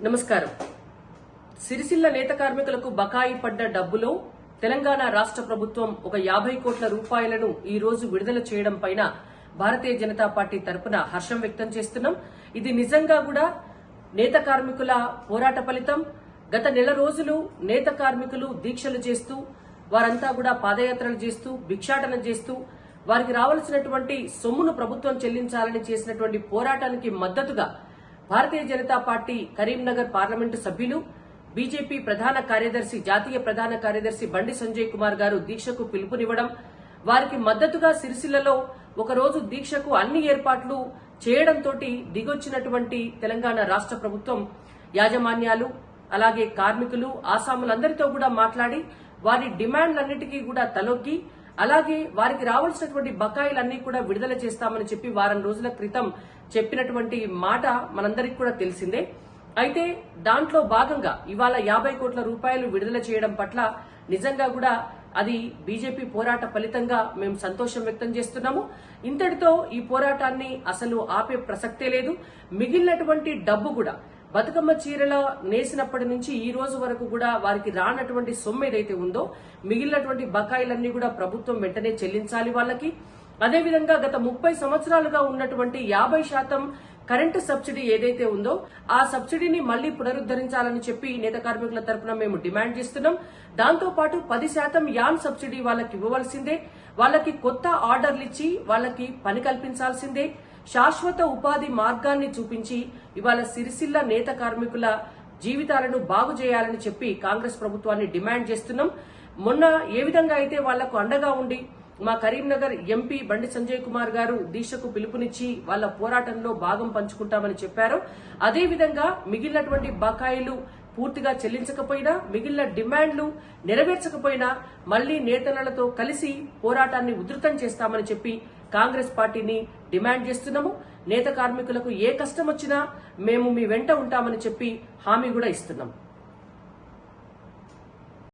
నమస్కారం. సిరిసిల్ల నేత కార్మికులకు బకాయి పడ్డ డబ్బులో తెలంగాణ రాష్ట్ర ప్రభుత్వం ఒక 50 కోట్ల రూపాయలను ఈ రోజు విడుదల చేయడం పైన భారతీయ జనతా పార్టీ తరపున హర్షం వ్యక్తం చేస్తున్నాం. ఇది నిజంగా కూడా నేత కార్మికుల పోరాట ఫలితం. గత నెల రోజులు నేత కార్మికులు దీక్షలు చేస్తూ వారంతా కూడా పాదయాత్రలు చేస్తూ భిక్షాటన చేస్తూ వారికి రావాల్సినటువంటి సొమ్మును ప్రభుత్వం చెల్లించాలని చేసినటువంటి పోరాటానికి మద్దతుగా భారతీయ జనతా పార్టీ కరీంనగర్ పార్లమెంటు సభ్యులు బీజేపీ ప్రధాన కార్యదర్శి జాతీయ ప్రధాన కార్యదర్శి బండి సంజయ్ కుమార్ గారు దీక్షకు పిలుపునివ్వడం, వారికి మద్దతుగా సిరిసిల్లలో ఒకరోజు దీక్షకు అన్ని ఏర్పాట్లు చేయడంతో దిగొచ్చినటువంటి తెలంగాణ రాష్ట్ర ప్రభుత్వం యాజమాన్యాలు అలాగే కార్మికులు ఆసాములందరితో కూడా మాట్లాడి వారి డిమాండ్లన్నిటికీ కూడా తలొగ్గి అలాగే వారికి రావాల్సినటువంటి బకాయిలన్నీ కూడా విడుదల చేస్తామని చెప్పి వారం రోజుల క్రితం చెప్పినటువంటి మాట మనందరికీ కూడా తెలిసిందే. అయితే దాంట్లో భాగంగా ఇవాళ 50 కోట్ల రూపాయలు విడుదల చేయడం పట్ల నిజంగా కూడా అది బీజేపీ పోరాట ఫలితంగా మేము సంతోషం వ్యక్తం చేస్తున్నాము. ఇంతటితో ఈ పోరాటాన్ని అసలు ఆపే ప్రసక్తే లేదు. మిగిలినటువంటి డబ్బు కూడా బతుకమ్మ చీరల నేసినప్పటి నుంచి ఈ రోజు వరకు కూడా వారికి రానటువంటి సొమ్ము ఏదైతే ఉందో మిగిలినటువంటి బకాయిలన్నీ కూడా ప్రభుత్వం వెంటనే చెల్లించాలి వాళ్ళకి. అదేవిధంగా గత 30 సంవత్సరాలుగా ఉన్నటువంటి 50% కరెంటు సబ్సిడీ ఏదైతే ఉందో ఆ సబ్సిడీని మళ్లీ పునరుద్దరించాలని చెప్పి నేత కార్మికుల తరపున మేము డిమాండ్ చేస్తున్నాం. దాంతో పాటు 10% యాన్ సబ్సిడీ వాళ్ళకి ఇవ్వవలసిందే. వాళ్ళకి కొత్త ఆర్డర్లు ఇచ్చి వాళ్ళకి పని కల్పించాల్సిందే. శాశ్వత ఉపాధి మార్గాన్ని చూపించి ఇవాళ సిరిసిల్ల నేత కార్మికుల జీవితాలను బాగు చేయాలని చెప్పి కాంగ్రెస్ ప్రభుత్వాన్ని డిమాండ్ చేస్తున్నాం. మొన్న ఏ విధంగా అయితే వాళ్లకు అండగా ఉండి మా కరీంనగర్ ఎంపీ బండి సంజయ్ కుమార్ గారు దీక్షకు పిలుపునిచ్చి వాళ్ళ పోరాటంలో భాగం పంచుకుంటామని చెప్పారో అదేవిధంగా మిగిలినటువంటి బకాయిలు పూర్తిగా చెల్లించకపోయినా మిగిలిన డిమాండ్లు నెరవేర్చకపోయినా మళ్లీ నేతలతో కలిసి పోరాటాన్ని ఉధృతం చేస్తామని చెప్పి కాంగ్రెస్ పార్టీని డిమాండ్ చేస్తున్నాము. నేత కార్మికులకు ఏ కష్టం వచ్చినా మేము మీ వెంట ఉంటామని చెప్పి హామీ కూడా ఇస్తున్నాం.